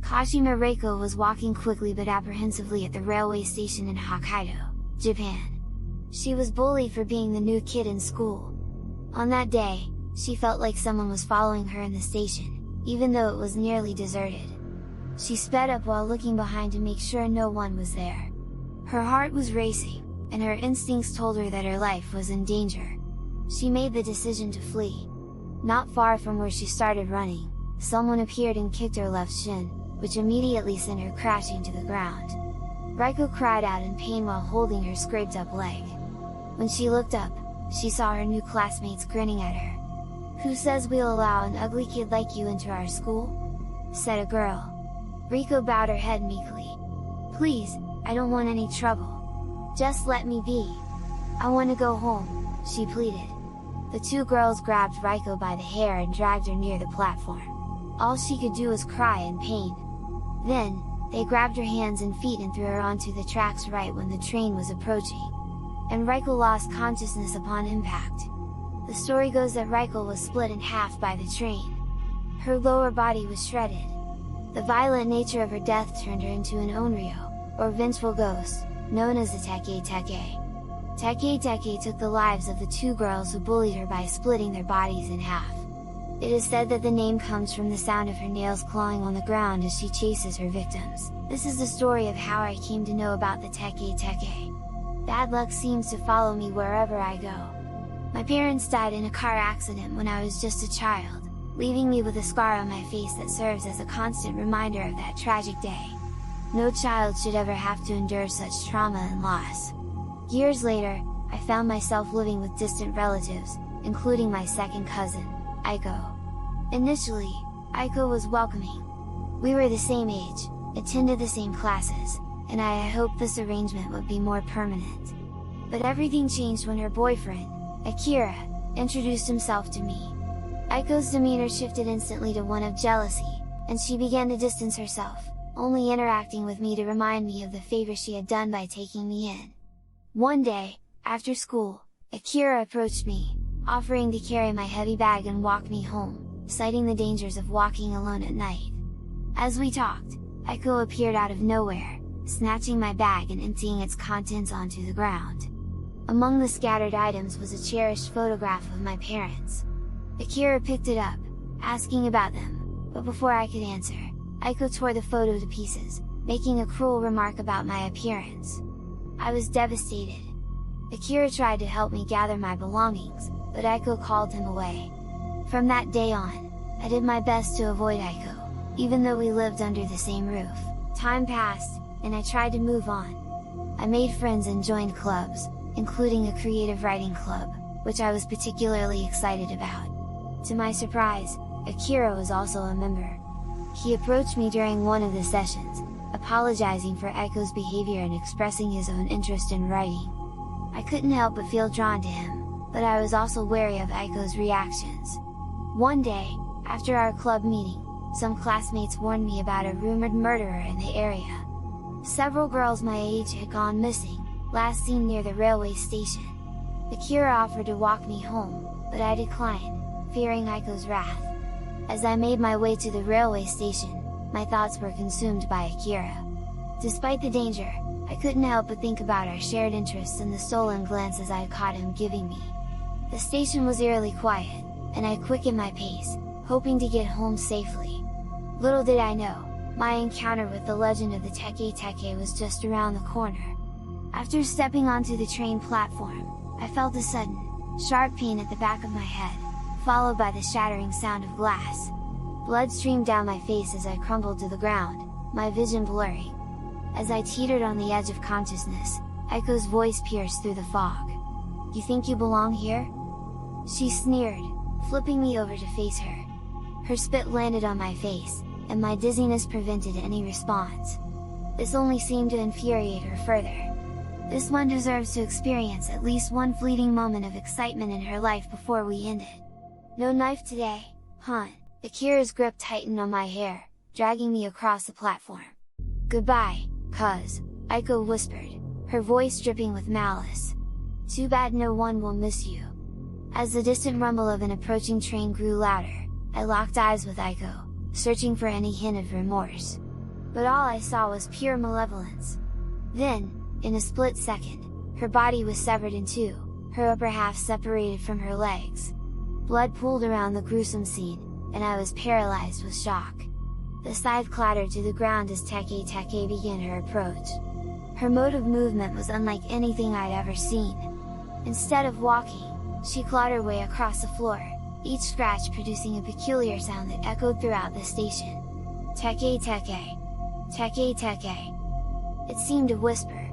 Kashima Reiko was walking quickly but apprehensively at the railway station in Hokkaido, Japan. She was bullied for being the new kid in school. On that day, she felt like someone was following her in the station, even though it was nearly deserted. She sped up while looking behind to make sure no one was there. Her heart was racing, and her instincts told her that her life was in danger. She made the decision to flee. Not far from where she started running, someone appeared and kicked her left shin, which immediately sent her crashing to the ground. Reiko cried out in pain while holding her scraped up leg. When she looked up, she saw her new classmates grinning at her. "Who says we'll allow an ugly kid like you into our school?" said a girl. Reiko bowed her head meekly. "Please, I don't want any trouble. Just let me be. I want to go home," she pleaded. The two girls grabbed Reiko by the hair and dragged her near the platform. All she could do was cry in pain. Then, they grabbed her hands and feet and threw her onto the tracks right when the train was approaching. And Reiko lost consciousness upon impact. The story goes that Reiko was split in half by the train. Her lower body was shredded. The violent nature of her death turned her into an onryo, or vengeful ghost, known as the Teke Teke. Teke Teke took the lives of the two girls who bullied her by splitting their bodies in half. It is said that the name comes from the sound of her nails clawing on the ground as she chases her victims. This is the story of how I came to know about the Teke Teke. Bad luck seems to follow me wherever I go. My parents died in a car accident when I was just a child, leaving me with a scar on my face that serves as a constant reminder of that tragic day. No child should ever have to endure such trauma and loss. Years later, I found myself living with distant relatives, including my second cousin, Aiko. Initially, Aiko was welcoming. We were the same age, attended the same classes, and I hoped this arrangement would be more permanent. But everything changed when her boyfriend, Akira, introduced himself to me. Aiko's demeanor shifted instantly to one of jealousy, and she began to distance herself, only interacting with me to remind me of the favor she had done by taking me in. One day, after school, Akira approached me, offering to carry my heavy bag and walk me home, citing the dangers of walking alone at night. As we talked, Aiko appeared out of nowhere, snatching my bag and emptying its contents onto the ground. Among the scattered items was a cherished photograph of my parents. Akira picked it up, asking about them, but before I could answer, Aiko tore the photo to pieces, making a cruel remark about my appearance. I was devastated. Akira tried to help me gather my belongings, but Aiko called him away. From that day on, I did my best to avoid Aiko, even though we lived under the same roof. Time passed, and I tried to move on. I made friends and joined clubs, including a creative writing club, which I was particularly excited about. To my surprise, Akira was also a member. He approached me during one of the sessions, apologizing for Aiko's behavior and expressing his own interest in writing. I couldn't help but feel drawn to him, but I was also wary of Aiko's reactions. One day, after our club meeting, some classmates warned me about a rumored murderer in the area. Several girls my age had gone missing, last seen near the railway station. Akira offered to walk me home, but I declined, fearing Aiko's wrath. As I made my way to the railway station, my thoughts were consumed by Akira. Despite the danger, I couldn't help but think about our shared interests and the stolen glances I had caught him giving me. The station was eerily quiet, and I quickened my pace, hoping to get home safely. Little did I know, my encounter with the legend of the Teke Teke was just around the corner. After stepping onto the train platform, I felt a sudden, sharp pain at the back of my head, followed by the shattering sound of glass. Blood streamed down my face as I crumpled to the ground, my vision blurring. As I teetered on the edge of consciousness, Aiko's voice pierced through the fog. "You think you belong here?" She sneered, flipping me over to face her. Her spit landed on my face, and my dizziness prevented any response. This only seemed to infuriate her further. This one deserves to experience at least one fleeting moment of excitement in her life before we end it. "No knife today, huh?" Akira's grip tightened on my hair, dragging me across the platform. "Goodbye, cuz," Aiko whispered, her voice dripping with malice. "Too bad no one will miss you." As the distant rumble of an approaching train grew louder, I locked eyes with Aiko, searching for any hint of remorse. but all I saw was pure malevolence. Then, in a split second, her body was severed in two, her upper half separated from her legs. Blood pooled around the gruesome scene, and I was paralyzed with shock. The scythe clattered to the ground as Teke Teke began her approach. Her mode of movement was unlike anything I'd ever seen. Instead of walking, she clawed her way across the floor, each scratch producing a peculiar sound that echoed throughout the station. Teke Teke! Teke Teke! It seemed a whisper.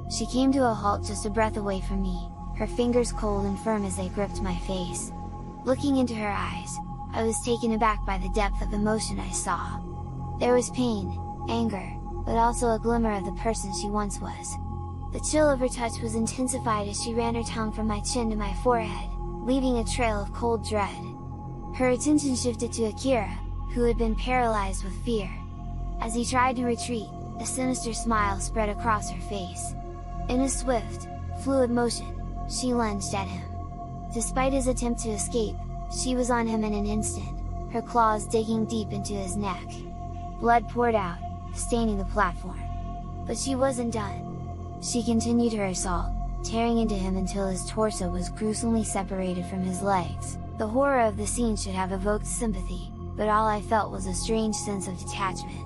She came to a halt just a breath away from me, her fingers cold and firm as they gripped my face. Looking into her eyes, I was taken aback by the depth of emotion I saw. There was pain, anger, but also a glimmer of the person she once was. The chill of her touch was intensified as she ran her tongue from my chin to my forehead, leaving a trail of cold dread. Her attention shifted to Akira, who had been paralyzed with fear. As he tried to retreat, a sinister smile spread across her face. In a swift, fluid motion, she lunged at him. Despite his attempt to escape, she was on him in an instant, her claws digging deep into his neck. Blood poured out, staining the platform. But she wasn't done. She continued her assault, tearing into him until his torso was gruesomely separated from his legs. The horror of the scene should have evoked sympathy, but all I felt was a strange sense of detachment.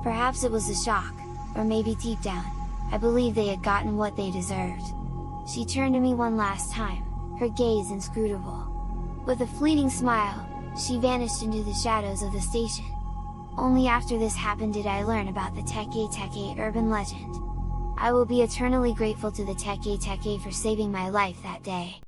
Perhaps it was the shock, or maybe deep down, I believed they had gotten what they deserved. She turned to me one last time, her gaze inscrutable. With a fleeting smile, she vanished into the shadows of the station. Only after this happened did I learn about the Teke Teke urban legend. I will be eternally grateful to the Teke Teke for saving my life that day.